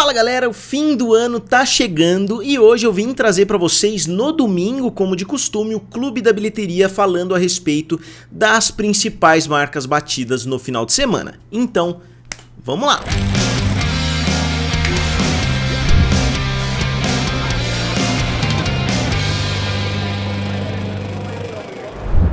Fala galera, o fim do ano tá chegando e hoje eu vim trazer pra vocês no domingo, como de costume, o Clube da Bilheteria falando a respeito das principais marcas batidas no final de semana. Então, vamos lá!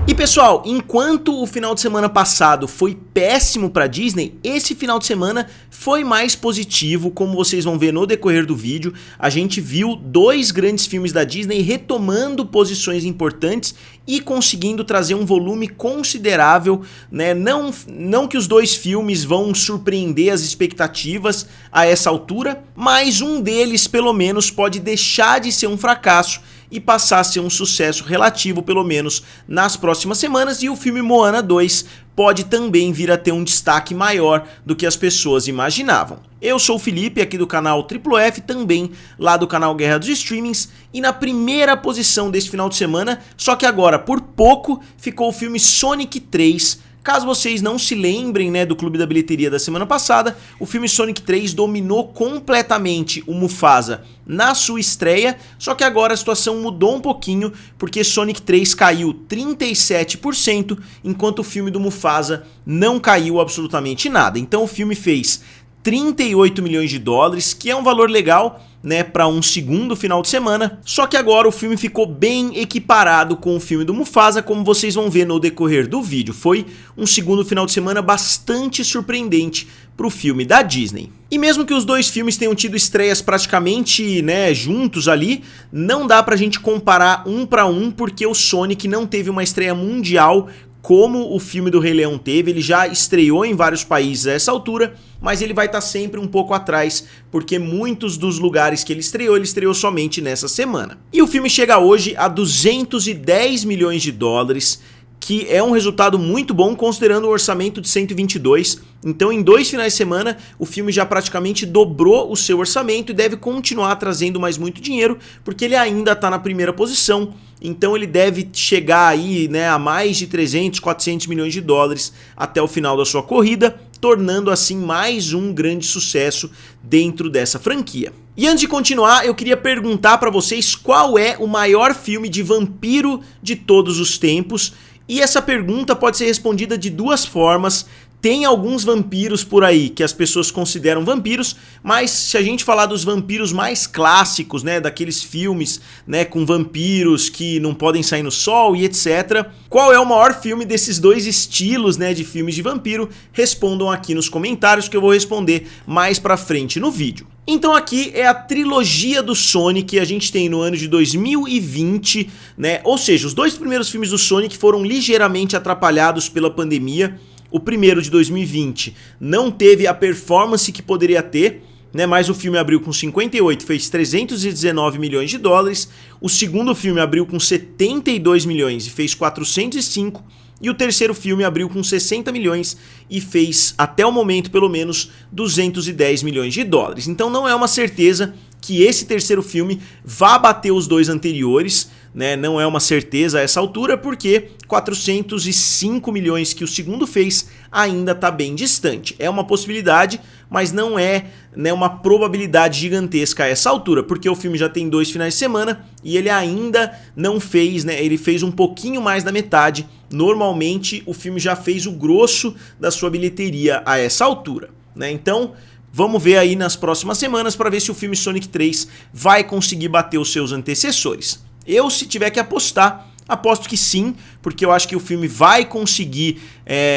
E pessoal, enquanto o final de semana passado foi péssimo para Disney, esse final de semana foi mais positivo, como vocês vão ver no decorrer do vídeo. A gente viu dois grandes filmes da Disney retomando posições importantes e conseguindo trazer um volume considerável, né? Não que os dois filmes vão surpreender as expectativas a essa altura, mas um deles pelo menos pode deixar de ser um fracasso e passar a ser um sucesso relativo, pelo menos nas próximas semanas, e o filme Moana 2 pode também vir a ter um destaque maior do que as pessoas imaginavam. Eu sou o Felipe, aqui do canal Triplo F, também lá do canal Guerra dos Streamings, e na primeira posição desse final de semana, só que agora por pouco, ficou o filme Sonic 3. Caso vocês não se lembrem, né, do Clube da Bilheteria da semana passada, o filme Sonic 3 dominou completamente o Mufasa na sua estreia, só que agora a situação mudou um pouquinho, porque Sonic 3 caiu 37%, enquanto o filme do Mufasa não caiu absolutamente nada. Então o filme fez 38 milhões de dólares, que é um valor legal, né, para um segundo final de semana, só que agora o filme ficou bem equiparado com o filme do Mufasa, como vocês vão ver no decorrer do vídeo. Foi um segundo final de semana bastante surpreendente para o filme da Disney. E mesmo que os dois filmes tenham tido estreias praticamente, né, juntos ali, não dá pra gente comparar um para um, porque o Sonic não teve uma estreia mundial como o filme do Rei Leão teve. Ele já estreou em vários países a essa altura, mas ele vai estar sempre um pouco atrás, porque muitos dos lugares que ele estreou somente nessa semana. E o filme chega hoje a 210 milhões de dólares, que é um resultado muito bom considerando o orçamento de 122. Então em 2 finais de semana o filme já praticamente dobrou o seu orçamento e deve continuar trazendo mais muito dinheiro, porque ele ainda está na primeira posição. Então ele deve chegar aí, né, a mais de 300, 400 milhões de dólares até o final da sua corrida, tornando assim mais um grande sucesso dentro dessa franquia. E antes de continuar, eu queria perguntar para vocês qual é o maior filme de vampiro de todos os tempos. E essa pergunta pode ser respondida de duas formas. Tem alguns vampiros por aí que as pessoas consideram vampiros, mas se a gente falar dos vampiros mais clássicos, né, daqueles filmes, né, com vampiros que não podem sair no sol e etc. Qual é o maior filme desses dois estilos, né, de filmes de vampiro? Respondam aqui nos comentários que eu vou responder mais pra frente no vídeo. Então aqui é a trilogia do Sonic que a gente tem no ano de 2020, né? Ou seja, os dois primeiros filmes do Sonic foram ligeiramente atrapalhados pela pandemia. O primeiro de 2020 não teve a performance que poderia ter, né, mas o filme abriu com 58, fez 319 milhões de dólares. O segundo filme abriu com 72 milhões e fez 405. E o terceiro filme abriu com 60 milhões e fez, até o momento pelo menos, 210 milhões de dólares. Então não é uma certeza que esse terceiro filme vá bater os dois anteriores, né? Não é uma certeza a essa altura, porque 405 milhões que o segundo fez ainda está bem distante. É uma possibilidade, mas não é, né, uma probabilidade gigantesca a essa altura, porque o filme já tem 2 finais de semana e ele ainda não fez, né, ele fez um pouquinho mais da metade. Normalmente o filme já fez o grosso da sua bilheteria a essa altura, né? Então vamos ver aí nas próximas semanas para ver se o filme Sonic 3 vai conseguir bater os seus antecessores. Eu, se tiver que apostar, aposto que sim, porque eu acho que o filme vai conseguir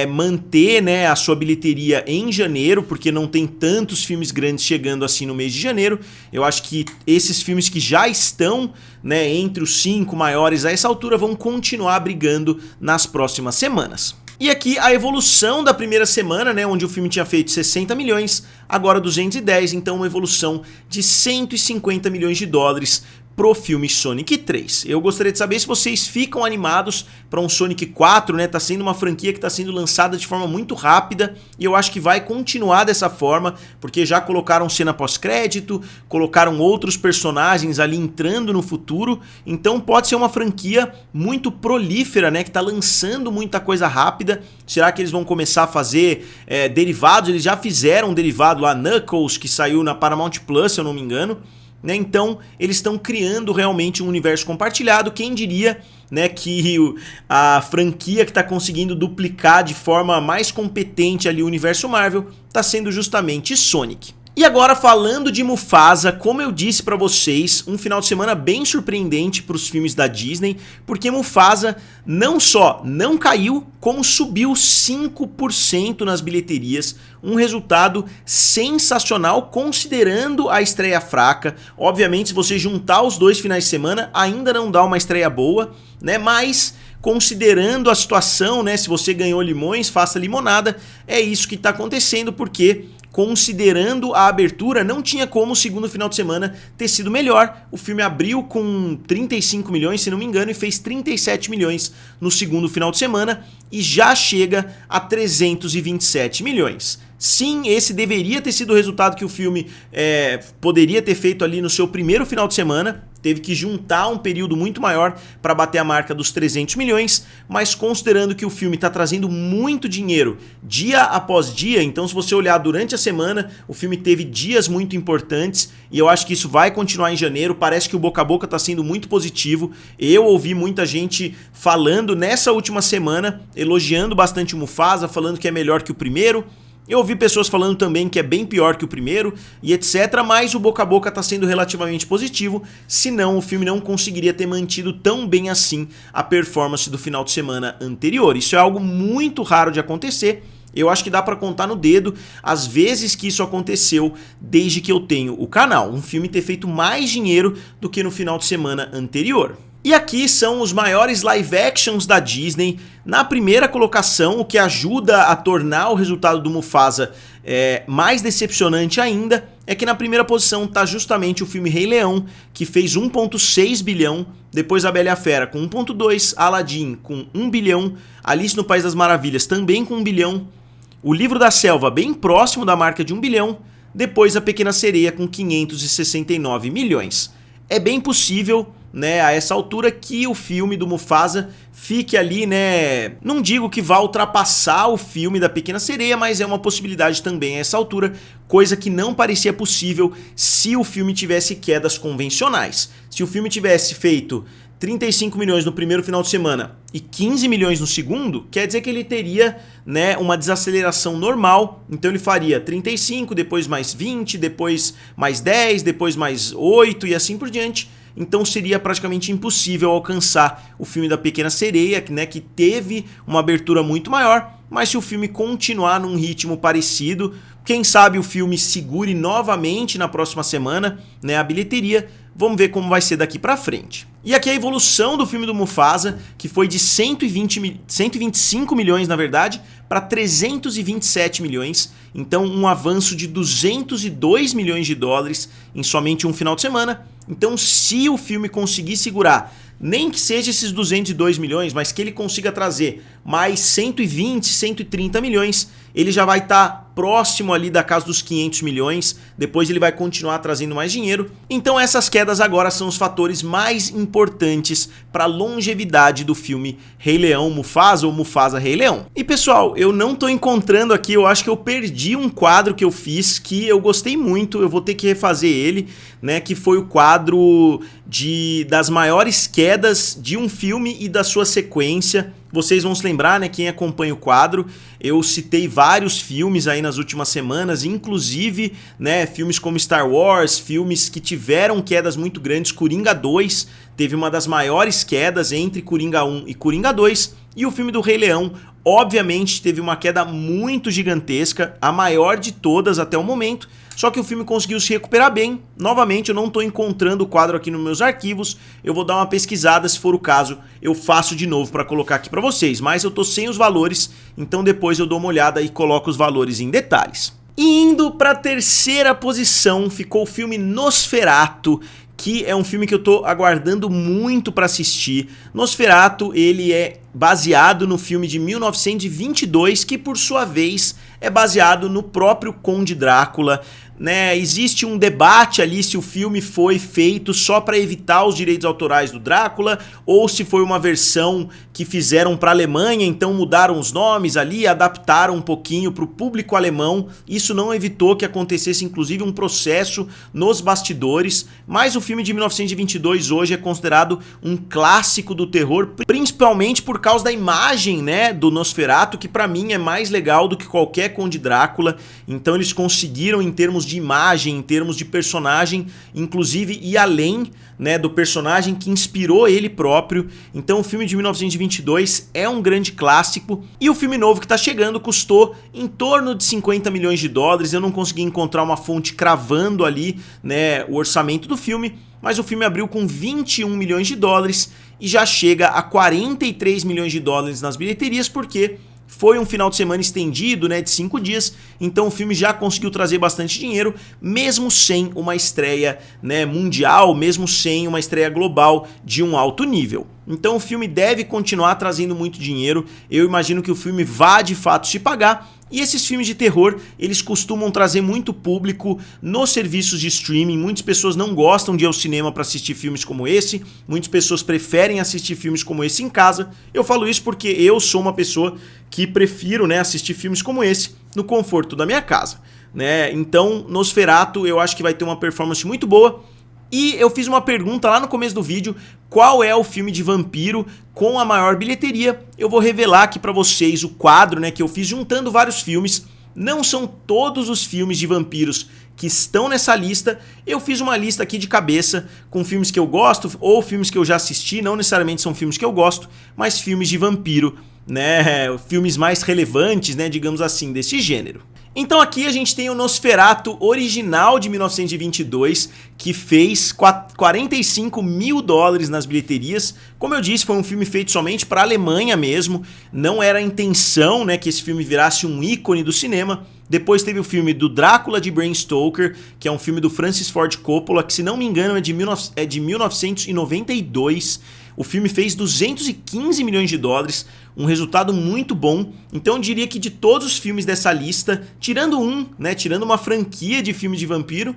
manter, né, a sua bilheteria em janeiro, porque não tem tantos filmes grandes chegando assim no mês de janeiro. Eu acho que esses filmes que já estão, né, entre os 5 maiores a essa altura vão continuar brigando nas próximas semanas. E aqui a evolução da primeira semana, né, onde o filme tinha feito 60 milhões, agora 210, então uma evolução de 150 milhões de dólares pro filme Sonic 3. Eu gostaria de saber se vocês ficam animados para um Sonic 4, né? Tá sendo uma franquia que está sendo lançada de forma muito rápida e eu acho que vai continuar dessa forma, porque já colocaram cena pós-crédito, colocaram outros personagens ali entrando no futuro, então pode ser uma franquia muito prolífera, né? Que tá lançando muita coisa rápida. Será que eles vão começar a fazer derivados? Eles já fizeram um derivado lá, Knuckles, que saiu na Paramount Plus, se eu não me engano. Né? Então eles estão criando realmente um universo compartilhado. Quem diria, né, que a franquia que está conseguindo duplicar de forma mais competente ali o universo Marvel está sendo justamente Sonic. E agora falando de Mufasa, como eu disse pra vocês, um final de semana bem surpreendente para os filmes da Disney, porque Mufasa não só não caiu, como subiu 5% nas bilheterias, um resultado sensacional considerando a estreia fraca. Obviamente, se você juntar os dois finais de semana, ainda não dá uma estreia boa, né? Mas considerando a situação, né, se você ganhou limões, faça limonada, é isso que está acontecendo, porque considerando a abertura, não tinha como o segundo final de semana ter sido melhor. O filme abriu com 35 milhões, se não me engano, e fez 37 milhões no segundo final de semana e já chega a 327 milhões. Sim, esse deveria ter sido o resultado que o filme poderia ter feito ali no seu primeiro final de semana. Teve que juntar um período muito maior para bater a marca dos 300 milhões, mas considerando que o filme está trazendo muito dinheiro dia após dia, então se você olhar durante a semana, o filme teve dias muito importantes e eu acho que isso vai continuar em janeiro. Parece que o boca a boca está sendo muito positivo. Eu ouvi muita gente falando nessa última semana, elogiando bastante o Mufasa, falando que é melhor que o primeiro. Eu ouvi pessoas falando também que é bem pior que o primeiro e etc, mas o boca a boca está sendo relativamente positivo, senão o filme não conseguiria ter mantido tão bem assim a performance do final de semana anterior. Isso é algo muito raro de acontecer. Eu acho que dá pra contar no dedo as vezes que isso aconteceu desde que eu tenho o canal. Um filme ter feito mais dinheiro do que no final de semana anterior. E aqui são os maiores live actions da Disney. Na primeira colocação, o que ajuda a tornar o resultado do Mufasa mais decepcionante ainda, é que na primeira posição está justamente o filme Rei Leão, que fez 1,6 bilhão, depois A Bela e a Fera com 1,2, Aladdin com 1 bilhão, Alice no País das Maravilhas também com 1 bilhão, O Livro da Selva bem próximo da marca de 1 bilhão, depois A Pequena Sereia com 569 milhões. É bem possível, né, a essa altura que o filme do Mufasa fique ali, né, não digo que vá ultrapassar o filme da Pequena Sereia, mas é uma possibilidade também a essa altura, coisa que não parecia possível se o filme tivesse quedas convencionais. Se o filme tivesse feito 35 milhões no primeiro final de semana e 15 milhões no segundo, quer dizer que ele teria, né, uma desaceleração normal, então ele faria 35, depois mais 20, depois mais 10, depois mais 8 e assim por diante. Então seria praticamente impossível alcançar o filme da Pequena Sereia, né, que teve uma abertura muito maior, mas se o filme continuar num ritmo parecido, quem sabe o filme segure novamente na próxima semana, né, a bilheteria. Vamos ver como vai ser daqui pra frente. E aqui a evolução do filme do Mufasa, que foi de 125 milhões, na verdade, para 327 milhões. Então um avanço de 202 milhões de dólares em somente um final de semana. Então se o filme conseguir segurar, nem que seja esses 202 milhões, mas que ele consiga trazer mais 120, 130 milhões, ele já vai estar próximo ali da casa dos 500 milhões, depois ele vai continuar trazendo mais dinheiro. Então essas quedas agora são os fatores mais importantes para a longevidade do filme Rei Leão Mufasa ou Mufasa Rei Leão. E pessoal, eu não tô encontrando aqui, eu acho que eu perdi um quadro que eu fiz que eu gostei muito, eu vou ter que refazer ele, né, que foi o quadro das maiores quedas de um filme e da sua sequência. Vocês vão se lembrar, né, quem acompanha o quadro, eu citei vários filmes aí nas últimas semanas, inclusive, né, filmes como Star Wars, filmes que tiveram quedas muito grandes. Coringa 2 teve uma das maiores quedas entre Coringa 1 e Coringa 2, e o filme do Rei Leão, obviamente, teve uma queda muito gigantesca, a maior de todas até o momento. Só que o filme conseguiu se recuperar bem. Novamente, eu não estou encontrando o quadro aqui nos meus arquivos. Eu vou dar uma pesquisada, se for o caso, eu faço de novo para colocar aqui para vocês. Mas eu tô sem os valores, então depois eu dou uma olhada e coloco os valores em detalhes. E indo para a terceira posição, ficou o filme Nosferatu, que é um filme que eu tô aguardando muito para assistir. Nosferatu, ele é baseado no filme de 1922, que por sua vez é baseado no próprio Conde Drácula, né? Existe um debate ali se o filme foi feito só para evitar os direitos autorais do Drácula ou se foi uma versão que fizeram para a Alemanha, então mudaram os nomes ali, adaptaram um pouquinho para o público alemão. Isso não evitou que acontecesse inclusive um processo nos bastidores, mas o filme de 1922 hoje é considerado um clássico do terror, principalmente por causa da imagem, né, do Nosferatu, que para mim é mais legal do que qualquer Conde Drácula. Então eles conseguiram, em termos de imagem, em termos de personagem, inclusive ir além, né, do personagem que inspirou ele próprio. Então o filme de 1922 é um grande clássico, e o filme novo que está chegando custou em torno de 50 milhões de dólares. Eu não consegui encontrar uma fonte cravando ali, né, o orçamento do filme, mas o filme abriu com 21 milhões de dólares e já chega a 43 milhões de dólares nas bilheterias, porque foi um final de semana estendido, né, de 5 dias, então o filme já conseguiu trazer bastante dinheiro, mesmo sem uma estreia, né, mundial, mesmo sem uma estreia global de um alto nível. Então o filme deve continuar trazendo muito dinheiro. Eu imagino que o filme vá de fato se pagar. E esses filmes de terror, eles costumam trazer muito público nos serviços de streaming. Muitas pessoas não gostam de ir ao cinema para assistir filmes como esse. Muitas pessoas preferem assistir filmes como esse em casa. Eu falo isso porque eu sou uma pessoa que prefiro, né, assistir filmes como esse no conforto da minha casa, né? Então, Nosferatu eu acho que vai ter uma performance muito boa. E eu fiz uma pergunta lá no começo do vídeo: qual é o filme de vampiro com a maior bilheteria? Eu vou revelar aqui pra vocês o quadro, né, que eu fiz juntando vários filmes. Não são todos os filmes de vampiros que estão nessa lista. Eu fiz uma lista aqui de cabeça com filmes que eu gosto ou filmes que eu já assisti. Não necessariamente são filmes que eu gosto, mas filmes de vampiro, né, filmes mais relevantes, né, digamos assim, desse gênero. Então aqui a gente tem o Nosferatu original de 1922, que fez 45 mil dólares nas bilheterias. Como eu disse, foi um filme feito somente para a Alemanha mesmo, não era a intenção, né, que esse filme virasse um ícone do cinema. Depois teve o filme do Drácula de Bram Stoker, que é um filme do Francis Ford Coppola, que se não me engano é de 1992. O filme fez 215 milhões de dólares, um resultado muito bom. Então eu diria que de todos os filmes dessa lista, tirando um, né, tirando uma franquia de filme de vampiro,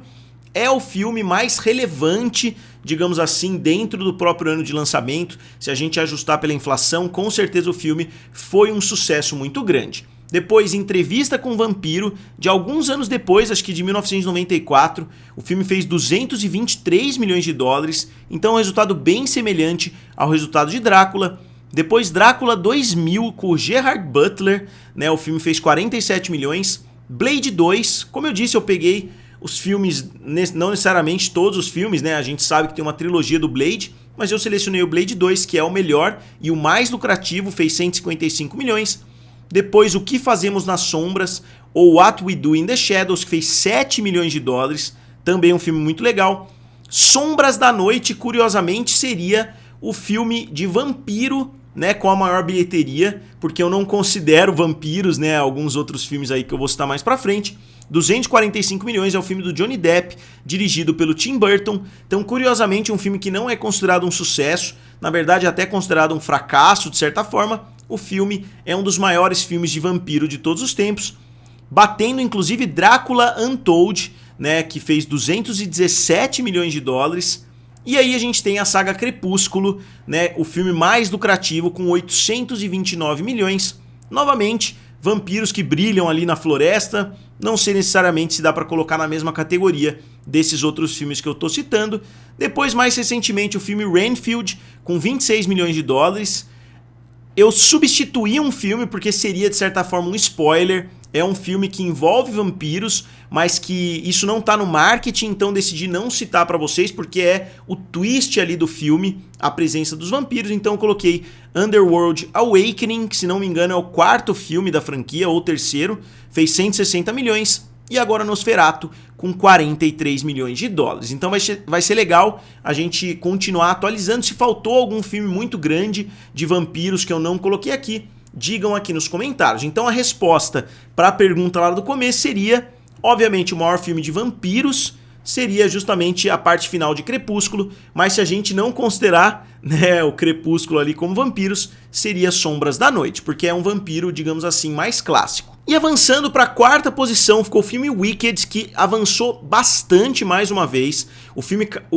é o filme mais relevante, digamos assim, dentro do próprio ano de lançamento. Se a gente ajustar pela inflação, com certeza o filme foi um sucesso muito grande. Depois, Entrevista com o Vampiro, de alguns anos depois, acho que de 1994, o filme fez 223 milhões de dólares, então um resultado bem semelhante ao resultado de Drácula. Depois, Drácula 2000, com o Gerard Butler, né, o filme fez 47 milhões. Blade 2, como eu disse, eu peguei os filmes, não necessariamente todos os filmes, né, a gente sabe que tem uma trilogia do Blade, mas eu selecionei o Blade 2, que é o melhor e o mais lucrativo, fez 155 milhões. Depois, O Que Fazemos nas Sombras, ou What We Do in the Shadows, que fez 7 milhões de dólares, também um filme muito legal. Sombras da Noite, curiosamente, seria o filme de vampiro, né, com a maior bilheteria, porque eu não considero vampiros, né, alguns outros filmes aí que eu vou citar mais pra frente. 245 milhões é o filme do Johnny Depp, dirigido pelo Tim Burton. Então, curiosamente, um filme que não é considerado um sucesso, na verdade até considerado um fracasso de certa forma. O filme é um dos maiores filmes de vampiro de todos os tempos, batendo inclusive Drácula Untold, né, que fez 217 milhões de dólares. E aí a gente tem a saga Crepúsculo, né, o filme mais lucrativo, com 829 milhões. Novamente, vampiros que brilham ali na floresta, não sei necessariamente se dá para colocar na mesma categoria desses outros filmes que eu tô citando. Depois, mais recentemente, o filme Renfield, com 26 milhões de dólares. Eu substituí um filme porque seria de certa forma um spoiler. É um filme que envolve vampiros, mas que isso não tá no marketing, então decidi não citar pra vocês porque é o twist ali do filme, a presença dos vampiros. Então eu coloquei Underworld Awakening, que se não me engano é o 4º filme da franquia, ou o 3º, fez 160 milhões. E agora Nosferatu com 43 milhões de dólares. Então vai ser legal a gente continuar atualizando. Se faltou algum filme muito grande de vampiros que eu não coloquei aqui, digam aqui nos comentários. Então a resposta para a pergunta lá do começo seria, obviamente, o maior filme de vampiros, seria justamente a parte final de Crepúsculo, mas se a gente não considerar, né, o Crepúsculo ali como vampiros, seria Sombras da Noite, porque é um vampiro, digamos assim, mais clássico. E avançando para a quarta posição ficou o filme Wicked, que avançou bastante mais uma vez. O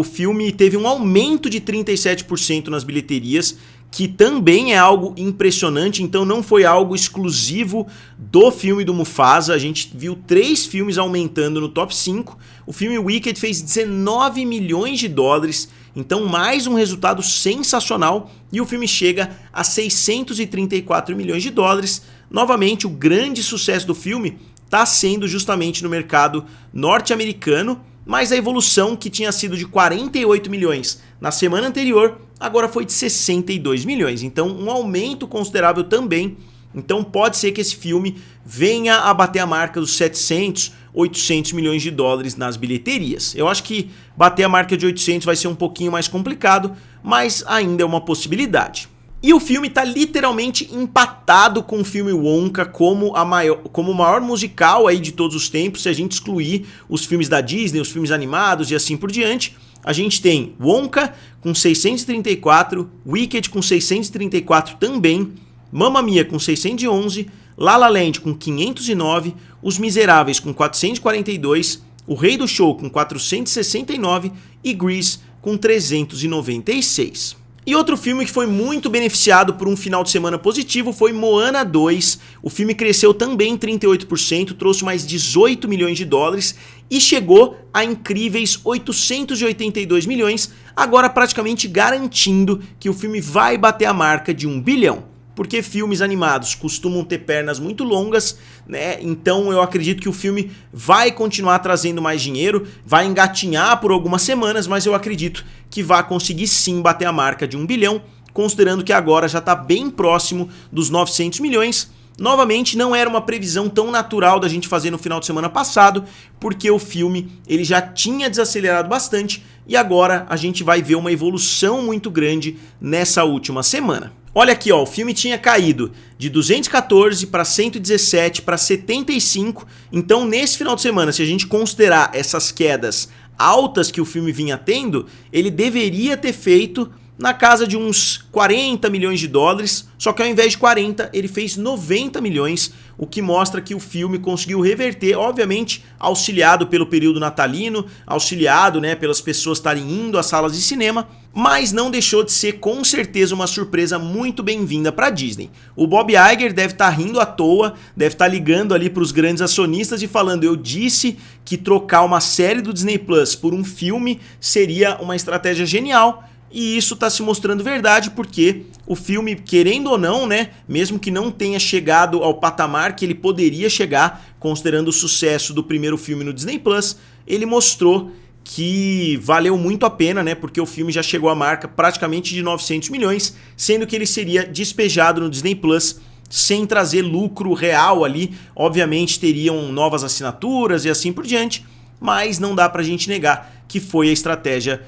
filme teve um aumento de 37% nas bilheterias, que também é algo impressionante, então não foi algo exclusivo do filme do Mufasa. A gente viu 3 filmes aumentando no top 5. O filme Wicked fez 19 milhões de dólares, então mais um resultado sensacional, e o filme chega a 634 milhões de dólares. Novamente, o grande sucesso do filme está sendo justamente no mercado norte-americano, mas a evolução, que tinha sido de 48 milhões na semana anterior, agora foi de 62 milhões, então um aumento considerável também. Então pode ser que esse filme venha a bater a marca dos 700, 800 milhões de dólares nas bilheterias. Eu acho que bater a marca de 800 vai ser um pouquinho mais complicado, mas ainda é uma possibilidade. E o filme está literalmente empatado com o filme Wonka como o maior musical aí de todos os tempos, se a gente excluir os filmes da Disney, os filmes animados e assim por diante. A gente tem Wonka com 634, Wicked com 634 também, Mamma Mia com 611, La La Land com 509, Os Miseráveis com 442, O Rei do Show com 469 e Grease com 396. E outro filme que foi muito beneficiado por um final de semana positivo foi Moana 2. O filme cresceu também 38%, trouxe mais 18 milhões de dólares e chegou a incríveis 882 milhões, agora praticamente garantindo que o filme vai bater a marca de 1 bilhão. Porque filmes animados costumam ter pernas muito longas, né? Então eu acredito que o filme vai continuar trazendo mais dinheiro, vai engatinhar por algumas semanas, mas eu acredito que vai conseguir sim bater a marca de 1 bilhão, considerando que agora já está bem próximo dos 900 milhões. Novamente, não era uma previsão tão natural da gente fazer no final de semana passado, porque o filme ele já tinha desacelerado bastante e agora a gente vai ver uma evolução muito grande nessa última semana. Olha aqui, ó, o filme tinha caído de 214 para 117 para 75, então nesse final de semana, se a gente considerar essas quedas altas que o filme vinha tendo, ele deveria ter feito na casa de uns 40 milhões de dólares, só que ao invés de 40, ele fez 90 milhões, o que mostra que o filme conseguiu reverter, obviamente auxiliado pelo período natalino, auxiliado, né, pelas pessoas estarem indo às salas de cinema, mas não deixou de ser com certeza uma surpresa muito bem-vinda para a Disney. O Bob Iger deve estar rindo à toa, deve estar ligando ali para os grandes acionistas e falando: eu disse que trocar uma série do Disney Plus por um filme seria uma estratégia genial. E isso está se mostrando verdade, porque o filme, querendo ou não, né, mesmo que não tenha chegado ao patamar que ele poderia chegar, considerando o sucesso do primeiro filme no Disney Plus, ele mostrou que valeu muito a pena, né, porque o filme já chegou à marca praticamente de 900 milhões, sendo que ele seria despejado no Disney Plus sem trazer lucro real ali. Obviamente teriam novas assinaturas e assim por diante, mas não dá pra gente negar que foi a estratégia,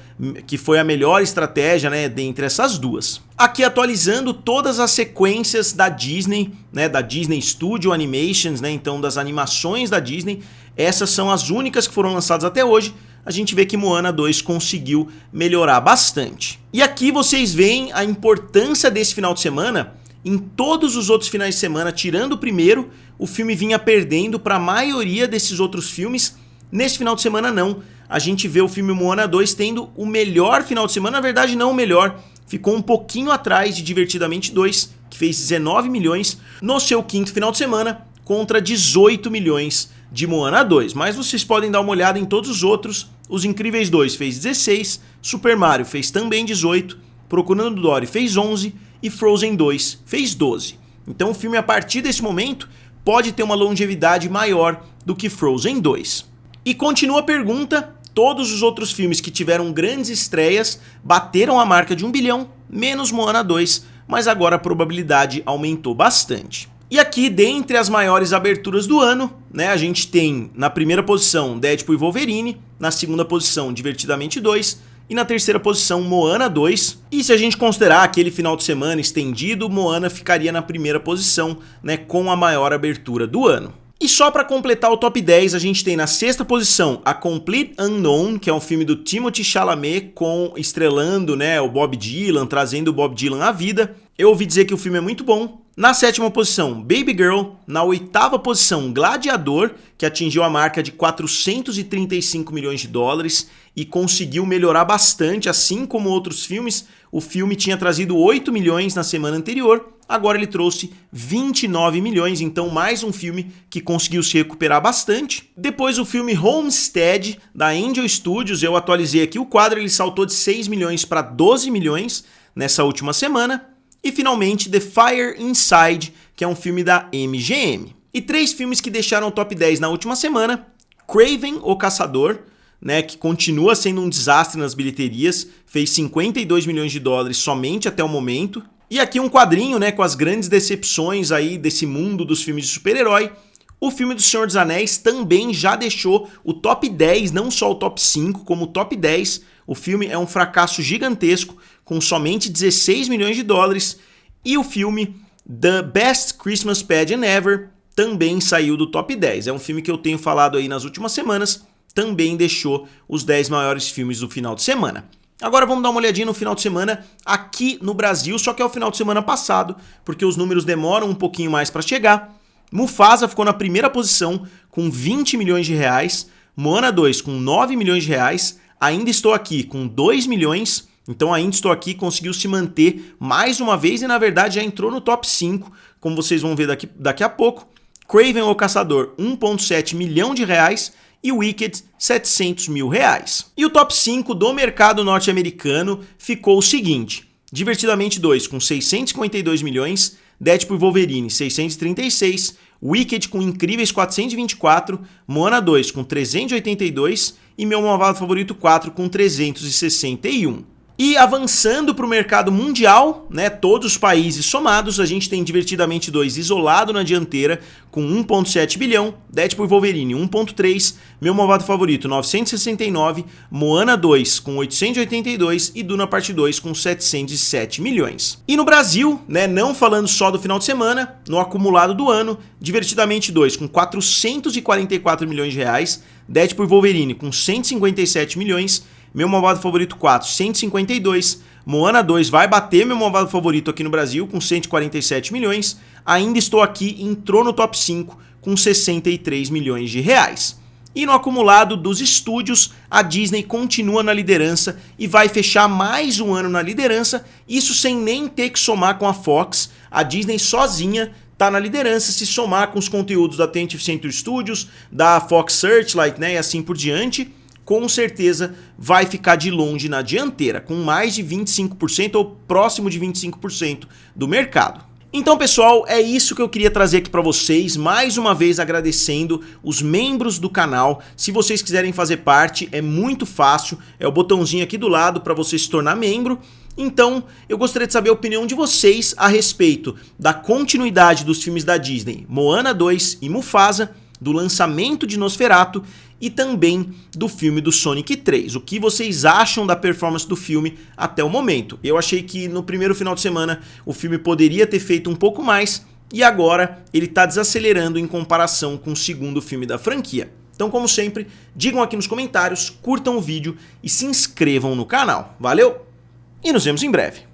que foi a melhor estratégia, né, dentre essas duas. Aqui atualizando todas as sequências da Disney, né, da Disney Studio Animations, né, então das animações da Disney, essas são as únicas que foram lançadas até hoje. A gente vê que Moana 2 conseguiu melhorar bastante. E aqui vocês veem a importância desse final de semana. Em todos os outros finais de semana, tirando o primeiro, o filme vinha perdendo para a maioria desses outros filmes. Nesse final de semana não, a gente vê o filme Moana 2 tendo o melhor final de semana, na verdade não o melhor, ficou um pouquinho atrás de Divertidamente 2, que fez 19 milhões no seu quinto final de semana, contra 18 milhões de Moana 2. Mas vocês podem dar uma olhada em todos os outros. Os Incríveis 2 fez 16, Super Mario fez também 18, Procurando Dory fez 11 e Frozen 2 fez 12. Então o filme, a partir desse momento, pode ter uma longevidade maior do que Frozen 2. E continua a pergunta: todos os outros filmes que tiveram grandes estreias bateram a marca de 1 bilhão, menos Moana 2, mas agora a probabilidade aumentou bastante. E aqui, dentre as maiores aberturas do ano, né, a gente tem na primeira posição Deadpool e Wolverine, na segunda posição Divertidamente 2 e na terceira posição Moana 2. E se a gente considerar aquele final de semana estendido, Moana ficaria na primeira posição, né, com a maior abertura do ano. E só para completar o top 10, a gente tem na sexta posição A Complete Unknown, que é um filme do Timothée Chalamet estrelando, né, o Bob Dylan, trazendo o Bob Dylan à vida. Eu ouvi dizer que o filme é muito bom. Na sétima posição, Baby Girl. Na oitava posição, Gladiador, que atingiu a marca de 435 milhões de dólares e conseguiu melhorar bastante, assim como outros filmes. O filme tinha trazido 8 milhões na semana anterior, agora ele trouxe 29 milhões, então mais um filme que conseguiu se recuperar bastante. Depois o filme Homestead, da Angel Studios, eu atualizei aqui o quadro, ele saltou de 6 milhões para 12 milhões nessa última semana. E finalmente The Fire Inside, que é um filme da MGM. E 3 filmes que deixaram o top 10 na última semana: Kraven, o Caçador, né, que continua sendo um desastre nas bilheterias, fez 52 milhões de dólares somente até o momento. E aqui um quadrinho, né, com as grandes decepções aí desse mundo dos filmes de super-herói. O filme do Senhor dos Anéis também já deixou o top 10, não só o top 5, como o top 10. O filme é um fracasso gigantesco, com somente 16 milhões de dólares. E o filme The Best Christmas Pageant Ever também saiu do top 10. É um filme que eu tenho falado aí nas últimas semanas, também deixou os 10 maiores filmes do final de semana. Agora vamos dar uma olhadinha no final de semana aqui no Brasil, só que é o final de semana passado, porque os números demoram um pouquinho mais para chegar. Mufasa ficou na primeira posição com 20 milhões de reais, Moana 2 com 9 milhões de reais, Ainda Estou Aqui com 2 milhões, então Ainda Estou Aqui conseguiu se manter mais uma vez e na verdade já entrou no top 5, como vocês vão ver daqui a pouco. Kraven, o Caçador, 1,7 milhão de reais e Wicked, 700 mil reais. E o top 5 do mercado norte-americano ficou o seguinte: Divertidamente 2 com 652 milhões, Deadpool e Wolverine 636, Wicked com incríveis 424, Moana 2 com 382 e Meu Malvado Favorito 4 com 361. E avançando para o mercado mundial, né, todos os países somados, a gente tem Divertidamente 2 isolado na dianteira com 1,7 bilhão, Deadpool e Wolverine 1,3, Meu Malvado Favorito 969, Moana 2 com 882 e Duna Parte 2 com 707 milhões. E no Brasil, né, não falando só do final de semana, no acumulado do ano, Divertidamente 2 com 444 milhões de reais, Deadpool e Wolverine com 157 milhões, Meu Malvado Favorito 4, 152. Moana 2 vai bater Meu Malvado Favorito aqui no Brasil com 147 milhões. Ainda Estou Aqui entrou no top 5 com 63 milhões de reais. E no acumulado dos estúdios, a Disney continua na liderança e vai fechar mais um ano na liderança, isso sem nem ter que somar com a Fox. A Disney sozinha está na liderança, se somar com os conteúdos da 20th Century Studios, da Fox Searchlight, né, e assim por diante, com certeza vai ficar de longe na dianteira, com mais de 25% ou próximo de 25% do mercado. Então, pessoal, é isso que eu queria trazer aqui para vocês, mais uma vez agradecendo os membros do canal. Se vocês quiserem fazer parte, é muito fácil, é o botãozinho aqui do lado para você se tornar membro. Então, eu gostaria de saber a opinião de vocês a respeito da continuidade dos filmes da Disney, Moana 2 e Mufasa, do lançamento de Nosferatu e também do filme do Sonic 3. O que vocês acham da performance do filme até o momento? Eu achei que no primeiro final de semana o filme poderia ter feito um pouco mais e agora ele está desacelerando em comparação com o segundo filme da franquia. Então, como sempre, digam aqui nos comentários, curtam o vídeo e se inscrevam no canal. Valeu e nos vemos em breve.